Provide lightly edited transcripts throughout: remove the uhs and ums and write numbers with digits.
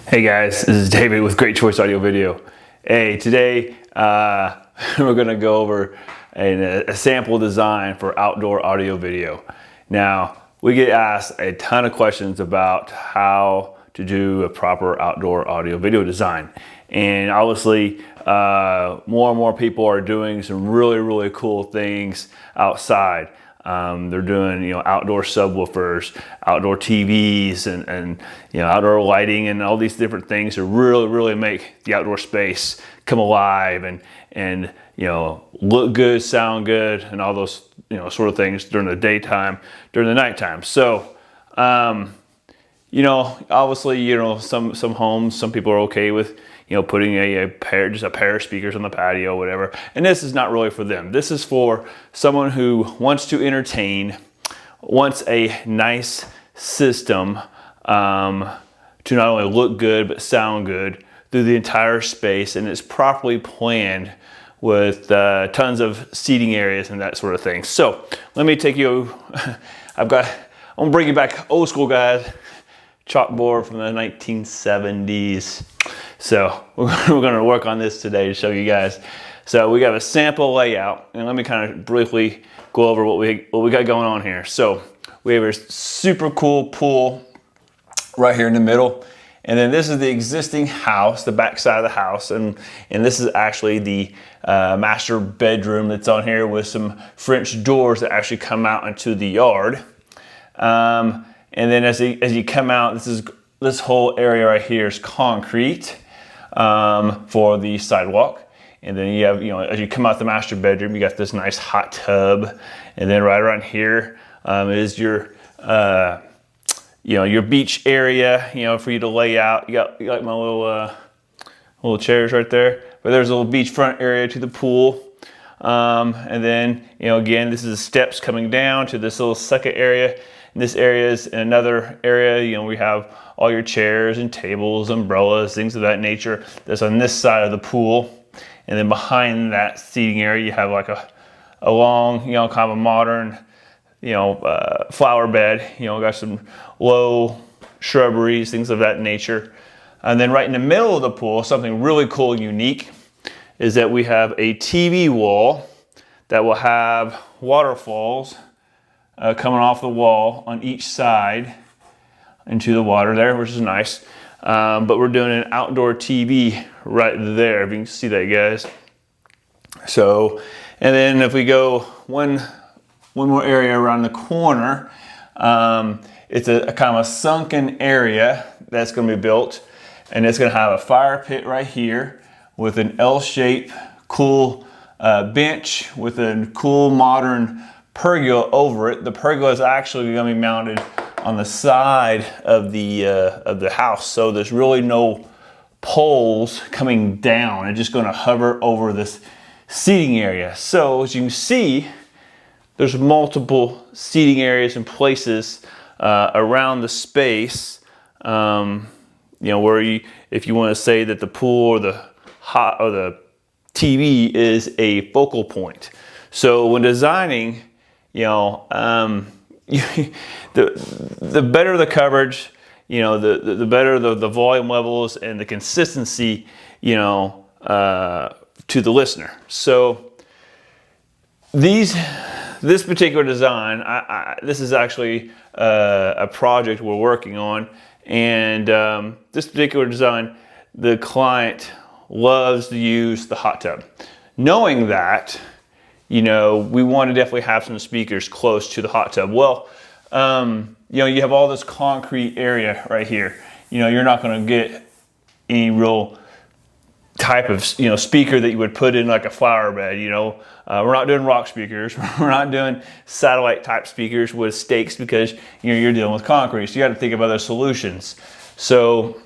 Hey guys, this is David with Great Choice Audio Video. Hey, today we're going to go over a sample design for outdoor audio video. Now, we get asked a ton of questions about how to do a proper outdoor audio video design. And obviously, more and more people are doing some really cool things outside. They're doing, outdoor subwoofers, outdoor TVs, and outdoor lighting, and all these different things to really make the outdoor space come alive and look good, sound good, and all those sort of things during the daytime, during the nighttime. So, obviously, some homes, some people are okay with putting just a pair of speakers on the patio, whatever. And this is not really for them. This is for someone who wants to entertain, wants a nice system to not only look good, but sound good through the entire space. And it's properly planned with tons of seating areas and that sort of thing. So let me take you, I'm gonna bring you back old school, guys. Chalkboard from the 1970s. So we're going to work on this today to show you guys. So we got a sample layout, and let me kind of briefly go over what we got going on here. So we have a super cool pool right here in the middle, and then this is the existing house, the back side of the house, and this is actually the master bedroom that's on here with some French doors that actually come out into the yard. And then as you come out, this whole area right here is concrete for the sidewalk. And then you have, as you come out the master bedroom, you got this nice hot tub. And then right around here is your, your beach area, for you to lay out. You got my little chairs right there. But there's a little beachfront area to the pool. And then, again, this is the steps coming down to this little second area. This area is another area, we have all your chairs and tables, umbrellas, things of that nature that's on this side of the pool. And then behind that seating area, you have like a long, kind of a modern, flower bed, got some low shrubberies, things of that nature. And then right in the middle of the pool, something really cool and unique is that we have a TV wall that will have waterfalls coming off the wall on each side into the water there, which is nice. But we're doing an outdoor TV right there, if you can see that, guys. So, and then if we go one more area around the corner, it's a kind of a sunken area that's going to be built, and it's going to have a fire pit right here with an L-shaped cool bench with a cool modern pergola over it. The pergola is actually going to be mounted on the side of the house, so there's really no poles coming down. It's just going to hover over this seating area. So as you can see, there's multiple seating areas and places around the space. Where if you want to say that the pool or the TV is a focal point. So when designing, the better the coverage, the better the volume levels and the consistency, to the listener. So this particular design, this is actually a project we're working on, and this particular design, the client loves to use the hot tub, knowing that we want to definitely have some speakers close to the hot tub. Well, you have all this concrete area right here. You're not going to get any real type of, speaker that you would put in like a flower bed. We're not doing rock speakers. We're not doing satellite type speakers with stakes because, you're dealing with concrete. So you got to think of other solutions. So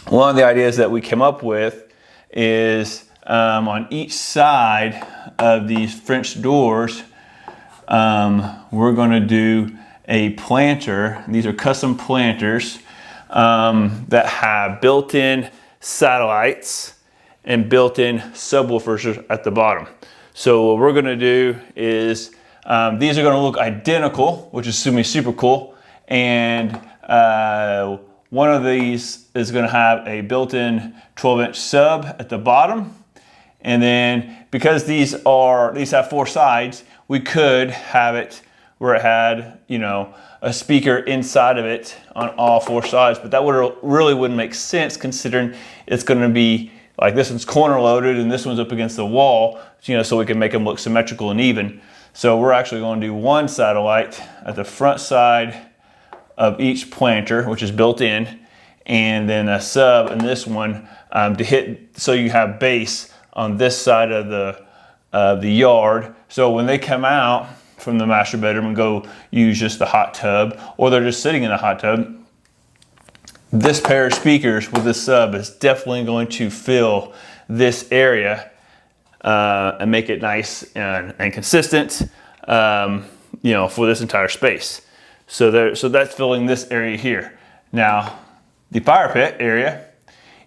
one of the ideas that we came up with is on each side of these French doors, we're going to do a planter. These are custom planters that have built-in satellites and built-in subwoofers at the bottom. So what we're going to do is these are going to look identical, which is super cool, and one of these is going to have a built-in 12-inch sub at the bottom. And then because these have 4 sides, we could have it where it had, you know, a speaker inside of it on all 4 sides, but that really wouldn't make sense considering it's going to be like this one's corner loaded and this one's up against the wall, you know, so we can make them look symmetrical and even. So we're actually going to do 1 satellite at the front side of each planter, which is built in, and then a sub in this one to hit, so you have base on this side of the yard. So when they come out from the master bedroom and go use just the hot tub, or they're just sitting in the hot tub, this pair of speakers with this sub is definitely going to fill this area and make it nice and consistent, you know, for this entire space. So that's filling this area here. Now, the fire pit area,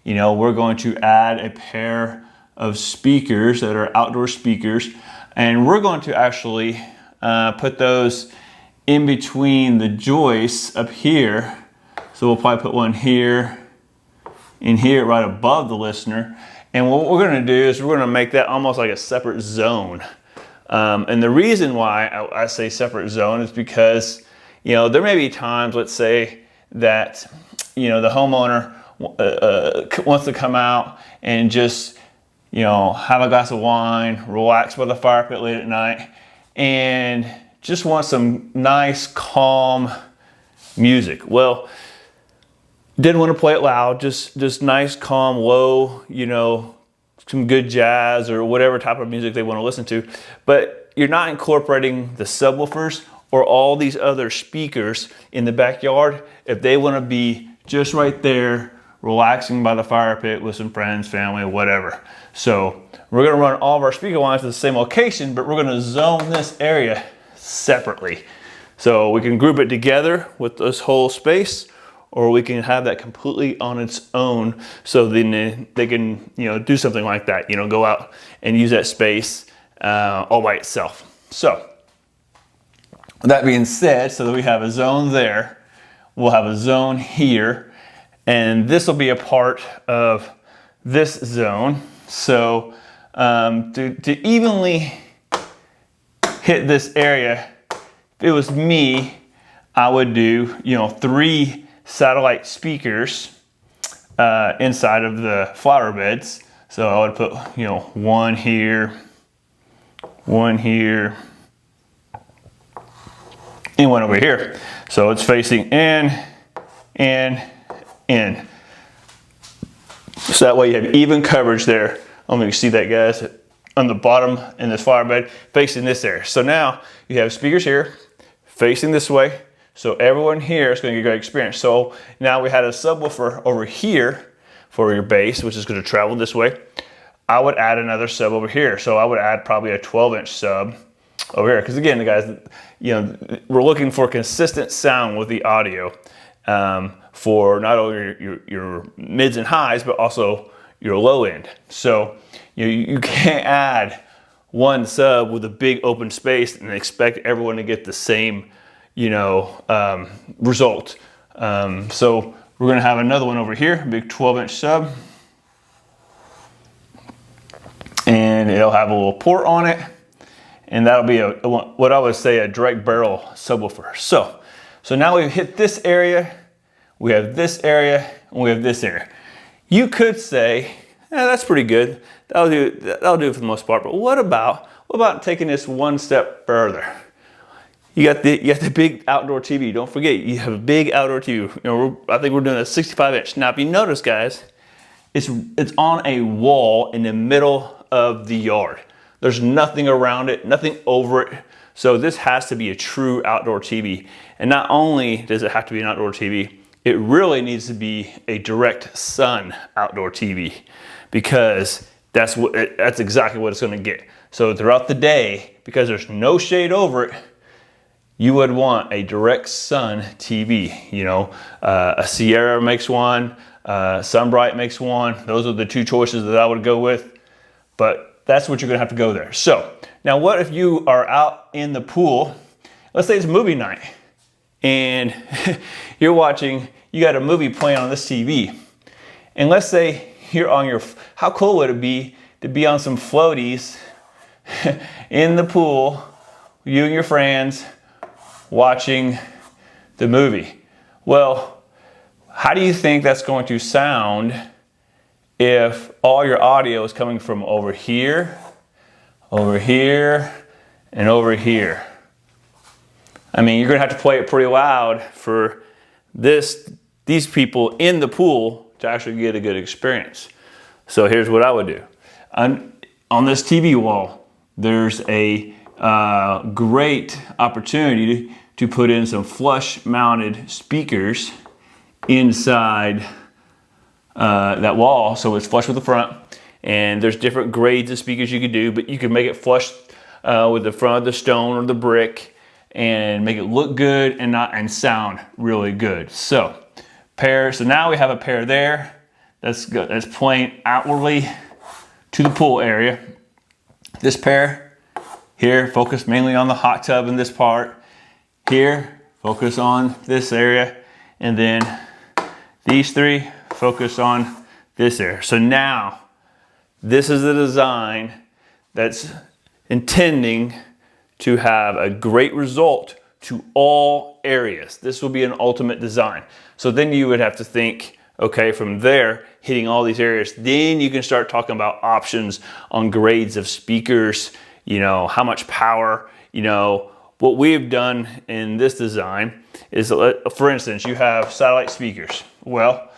you know, we're going to add a pair of speakers that are outdoor speakers, and we're going to actually put those in between the joists up here. So we'll probably put one here, in here, right above the listener. And what we're going to do is we're going to make that almost like a separate zone. And the reason why I say separate zone is because, you know, there may be times, let's say, that, you know, the homeowner wants to come out and just, you know, have a glass of wine, relax by the fire pit late at night, and just want some nice, calm music. Well, didn't want to play it loud, just nice, calm, low, you know, some good jazz or whatever type of music they want to listen to. But you're not incorporating the subwoofers or all these other speakers in the backyard if they want to be just right there, relaxing by the fire pit with some friends, family, or whatever. So we're going to run all of our speaker lines to the same location, but we're going to zone this area separately. So we can group it together with this whole space, or we can have that completely on its own, so then they can, you know, do something like that, you know, go out and use that space all by itself. So with that being said, so that we have a zone there, we'll have a zone here, and this will be a part of this zone. So to evenly hit this area, if it was me, I would do, you know, 3 satellite speakers inside of the flower beds. So I would put, you know, 1 here, 1 here, and 1 over here. So it's facing in, in, in. So that way you have even coverage there. I don't know if you see that, guys, on the bottom in this flower bed facing this area. So now you have speakers here facing this way. So everyone here is going to get a great experience. So now we had a subwoofer over here for your bass, which is going to travel this way. I would add another sub over here. So I would add probably a 12-inch sub over here. Because again, guys, you know, we're looking for consistent sound with the audio for not only your mids and highs, but also your low end. So you can't add 1 sub with a big open space and expect everyone to get the same, you know, result. So we're going to have another one over here, a big 12-inch sub, and it'll have a little port on it, and that'll be what I would say a direct barrel subwoofer. So now we've hit this area, we have this area, and we have this area. You could say, that's pretty good. That'll do it for the most part. But what about taking this 1 step further? You got the big outdoor TV. Don't forget, you have a big outdoor TV. You know, I think we're doing a 65-inch. Now, if you notice, guys, it's on a wall in the middle of the yard. There's nothing around it, nothing over it. So this has to be a true outdoor TV. And not only does it have to be an outdoor TV, it really needs to be a direct sun outdoor TV, because that's exactly what it's going to get. So throughout the day, because there's no shade over it, you would want a direct sun TV. You know, a Sierra makes one, Sunbright makes one. Those are the 2 choices that I would go with, but that's what you're gonna have to go there. So now what if you are out in the pool, let's say it's movie night, and you're watching, you got a movie playing on this TV. And let's say you're on your, how cool would it be to be on some floaties in the pool, you and your friends watching the movie? Well, how do you think that's going to sound if all your audio is coming from over here, and over here? I mean, you're gonna have to play it pretty loud for these people in the pool to actually get a good experience. So here's what I would do. On this TV wall, there's a great opportunity to put in some flush mounted speakers inside that wall, so it's flush with the front. And there's different grades of speakers you could do, but you can make it flush with the front of the stone or the brick and make it look good and sound really good. So now we have a pair there that's playing outwardly to the pool area. This pair here, focus mainly on the hot tub in this part. Here, focus on this area. And then these three, focus on this area. So now, this is the design that's intending to have a great result to all areas. This will be an ultimate design. So then you would have to think, okay, from there, hitting all these areas, then you can start talking about options on grades of speakers, you know, how much power, you know. What we've done in this design is, for instance, you have satellite speakers. Well,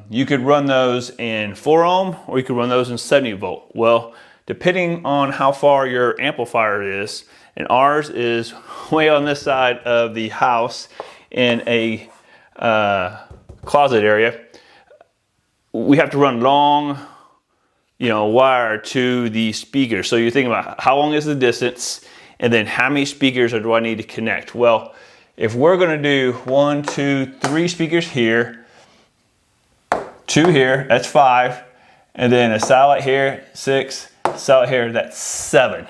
you could run those in 4 ohm or you could run those in 70 volt. Well, depending on how far your amplifier is, and ours is way on this side of the house in a closet area, we have to run long, you know, wire to the speaker. So you're thinking about how long is the distance, and then how many speakers do I need to connect? Well, if we're gonna do 1, 2, 3 speakers here, 2 here, that's 5, and then a satellite here, 6, satellite here, that's 7.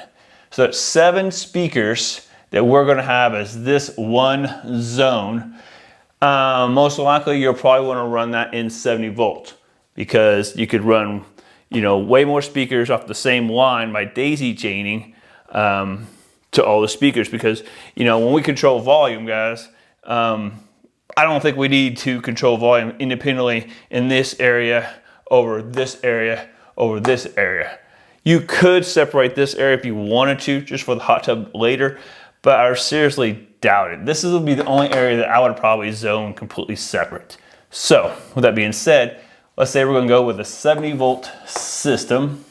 So that's 7 speakers that we're gonna have as this one zone. Most likely you'll probably wanna run that in 70 volt because you could run, you know, way more speakers off the same line by daisy chaining to all the speakers, because, you know, when we control volume, guys, I don't think we need to control volume independently in this area, over this area, over this area. You could separate this area if you wanted to, just for the hot tub later, but I seriously doubt it. This will be the only area that I would probably zone completely separate. So, with that being said, let's say we're gonna go with a 70 volt system.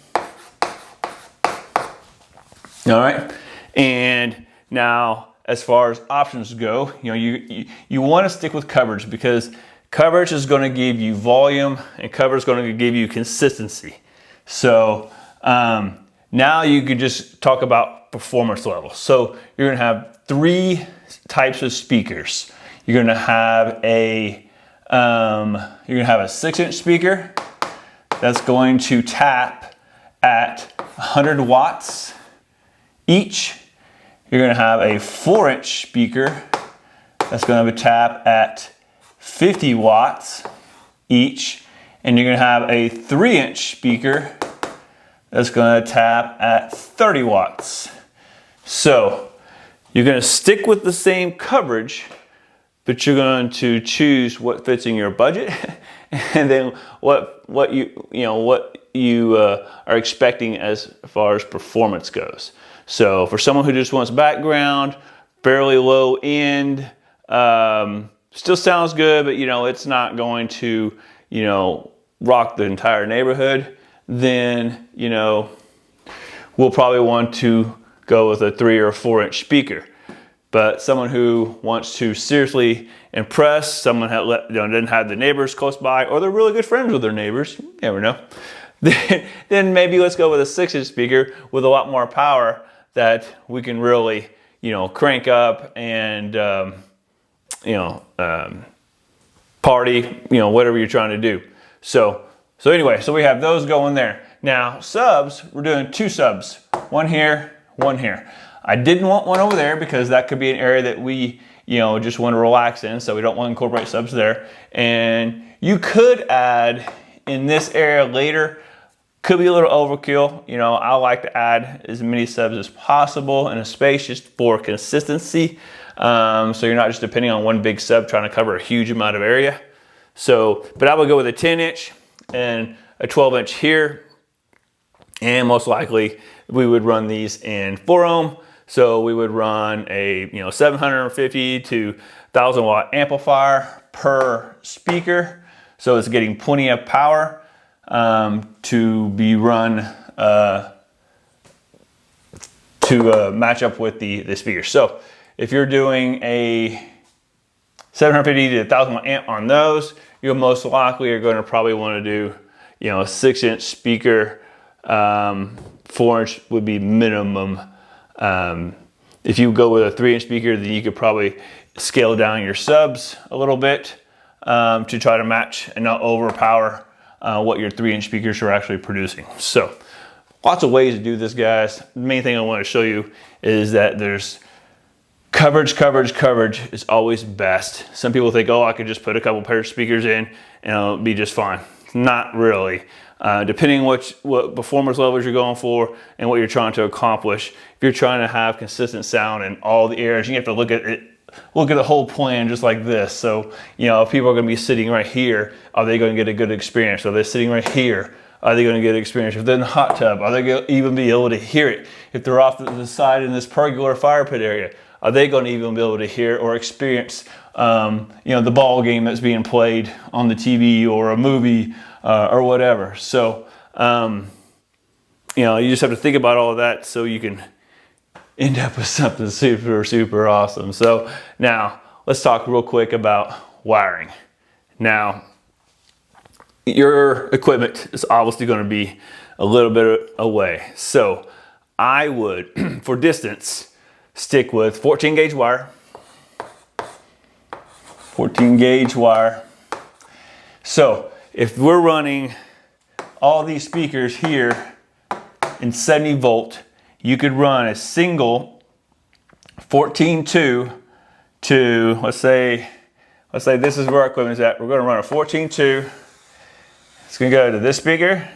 All right, and now, as far as options go, you know, you want to stick with coverage, because coverage is going to give you volume and coverage is going to give you consistency. So now you could just talk about performance level. So you're going to have 3 types of speakers. You're going to have a 6-inch speaker that's going to tap at 100 watts each. You're going to have a 4-inch speaker that's going to tap at 50 watts each. And you're going to have a 3-inch speaker that's going to tap at 30 watts. So you're going to stick with the same coverage, but you're going to choose what fits in your budget and then what you are expecting as far as performance goes. So for someone who just wants background, fairly low end, still sounds good, but you know, it's not going to, you know, rock the entire neighborhood, then, you know, we'll probably want to go with a 3 or 4-inch speaker. But someone who wants to seriously impress, someone that doesn't have the neighbors close by, or they're really good friends with their neighbors, you never know, then maybe let's go with a 6-inch speaker with a lot more power that we can really, you know, crank up and, party, you know, whatever you're trying to do. So anyway, so we have those going there. Now subs, we're doing 2 subs, one here, one here. I didn't want one over there because that could be an area that we you know, just want to relax in, so we don't want to incorporate subs there. And you could add in this area later, could be a little overkill. You know, I like to add as many subs as possible in a space just for consistency. So you're not just depending on one big sub trying to cover a huge amount of area. So, but I would go with a 10-inch and a 12-inch here. And most likely we would run these in 4 ohm. So we would run a 750 to 1000 watt amplifier per speaker. So it's getting plenty of power to be run to match up with the speaker. So if you're doing a 750 to 1000 watt amp on those, you'll most likely are going to probably want to do, a 6-inch speaker. 4-inch would be minimum. If you go with a 3-inch speaker, then you could probably scale down your subs a little bit to try to match and not overpower what your 3-inch speakers are actually producing. So lots of ways to do this, guys. The main thing I want to show you is that there's coverage is always best. Some people think, oh, I could just put a couple pairs of speakers in and it'll be just fine. Not really. Depending on what performance levels you're going for and what you're trying to accomplish. If you're trying to have consistent sound in all the areas, you have to look at the whole plan just like this. So, if people are going to be sitting right here, are they going to get a good experience? Are they sitting right here? Are they going to get an experience? If they're in the hot tub, are they going to even be able to hear it? If they're off to the side in this pergola fire pit area, are they going to even be able to hear or experience, the ball game that's being played on the TV or a movie or whatever? So, you just have to think about all of that so you can end up with something super awesome. So now let's talk real quick about wiring. Now, your equipment is obviously going to be a little bit away. So I would, for distance, stick with 14 gauge wire. 14 gauge wire. So if we're running all these speakers here in 70 volt, you could run a single 14.2 to, let's say this is where our equipment is at. We're going to run a 14.2. It's going to go to this speaker,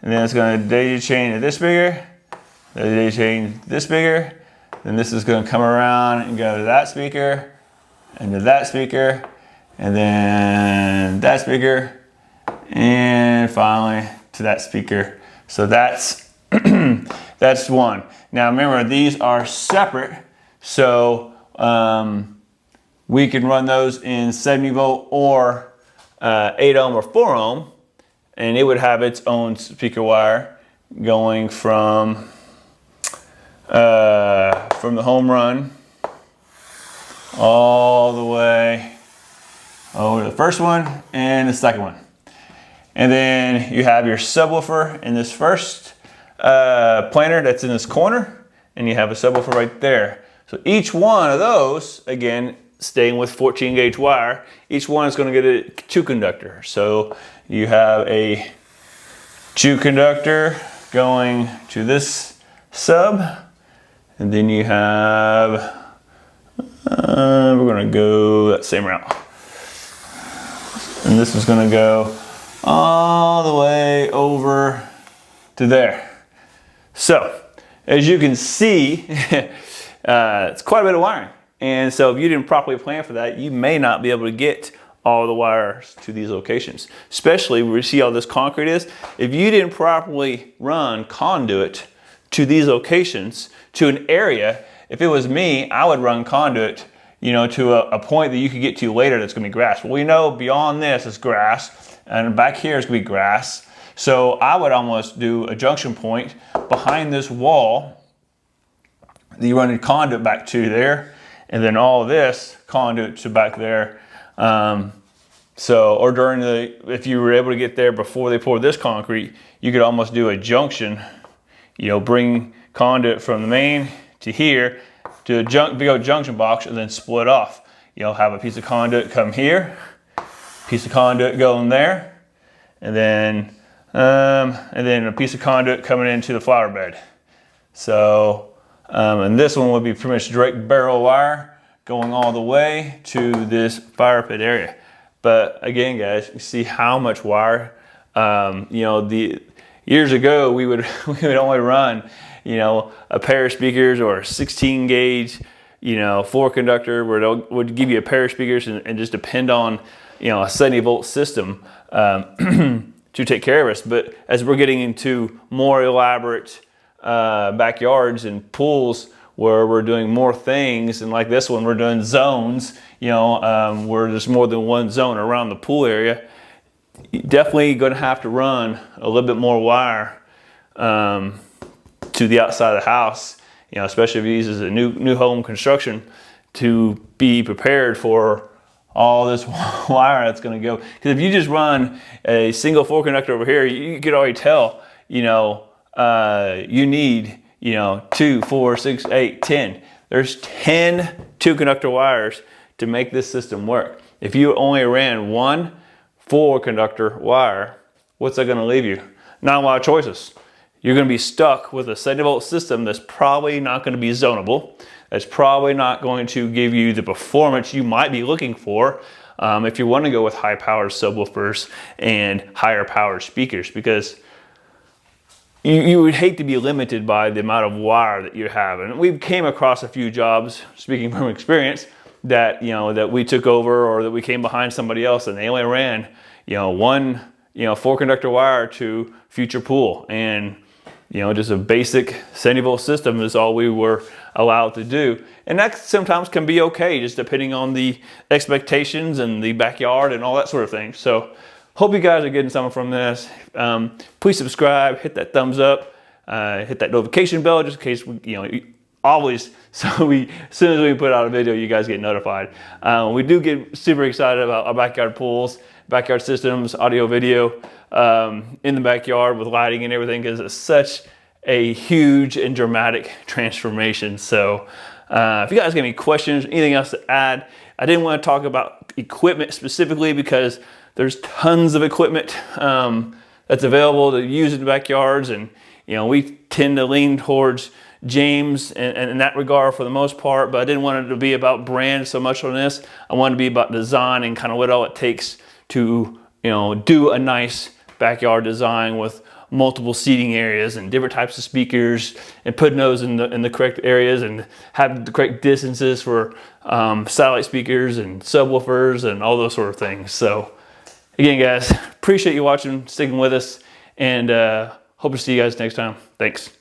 and then it's going to daisy chain to this speaker, daisy chain to this speaker. Then this is going to come around and go to that speaker, and to that speaker, and then that speaker, and finally to that speaker. So that's that's one. Now remember, these are separate, so we can run those in 70 volt or 8 ohm or 4 ohm, and it would have its own speaker wire going from the home run all the way over the first one and the second one. And then you have your subwoofer in this first planter that's in this corner, and you have a subwoofer right there. So each one of those, again, staying with 14 gauge wire, each one is going to get a 2 conductor. So you have a 2 conductor going to this sub, and then you have, we're going to go that same route. And this is going to go all the way over to there. So as you can see, it's quite a bit of wiring. And so if you didn't properly plan for that, you may not be able to get all the wires to these locations, especially where you see all this concrete is. If you didn't properly run conduit to these locations, to an area, if it was me, I would run conduit, to a point that you could get to later that's gonna be grass. Well, we know beyond this is grass, and back here is gonna be grass. So I would almost do a junction point behind this wall that you run a conduit back to there, and then all of this conduit to back there. Or during if you were able to get there before they poured this concrete, you could almost do a junction, bring conduit from the main to here to a big old junction box, and then split off. You'll have a piece of conduit come here, piece of conduit going there, and then a piece of conduit coming into the flower bed. So, and this one would be pretty much direct barrel wire going all the way to this fire pit area. But again, guys, you see how much wire. You know, the years ago we would only run, you know, a pair of speakers or a 16 gauge, you know, 4-conductor where it would give you a pair of speakers and just depend on, you know, a 70-volt system to take care of us. But as we're getting into more elaborate backyards and pools where we're doing more things, and like this one, we're doing zones, you know, where there's more than one zone around the pool area, you're definitely going to have to run a little bit more wire to the outside of the house, you know, especially if you use as a new home construction, to be prepared for all this wire that's going to go. Because if you just run a single 4-conductor over here, you could already tell, you know, you need, you know, 2, 4, 6, 8, 10. There's 10 2-conductor wires to make this system work. If you only ran one 4-conductor wire, what's that going to leave you? Not a lot of choices. You're going to be stuck with a 70-volt system that's probably not going to be zonable. That's probably not going to give you the performance you might be looking for if you want to go with high-powered subwoofers and higher-powered speakers, because you would hate to be limited by the amount of wire that you have. And we came across a few jobs, speaking from experience, that, you know, that we took over or that we came behind somebody else and they only ran, you know, one, you know, 4-conductor wire to future pool, and, you know, just a basic 70-volt system is all we were allowed to do. And that sometimes can be okay, just depending on the expectations and the backyard and all that sort of thing. So hope you guys are getting something from this. Please subscribe, hit that thumbs up, hit that notification bell, just in case we, you know, always, so as soon as we put out a video, you guys get notified. We do get super excited about our backyard pools, backyard systems, audio, video, in the backyard with lighting and everything, because it's such a huge and dramatic transformation. So if you guys have any questions, anything else to add, I didn't want to talk about equipment specifically because there's tons of equipment that's available to use in the backyards, and, you know, we tend to lean towards James and in that regard for the most part, but I didn't want it to be about brand so much on this. I wanted to be about design and kind of what all it takes to, you know, do a nice backyard design with multiple seating areas and different types of speakers, and putting those in the correct areas and have the correct distances for satellite speakers and subwoofers and all those sort of things. So again, guys, appreciate you watching, sticking with us, and hope to see you guys next time. Thanks.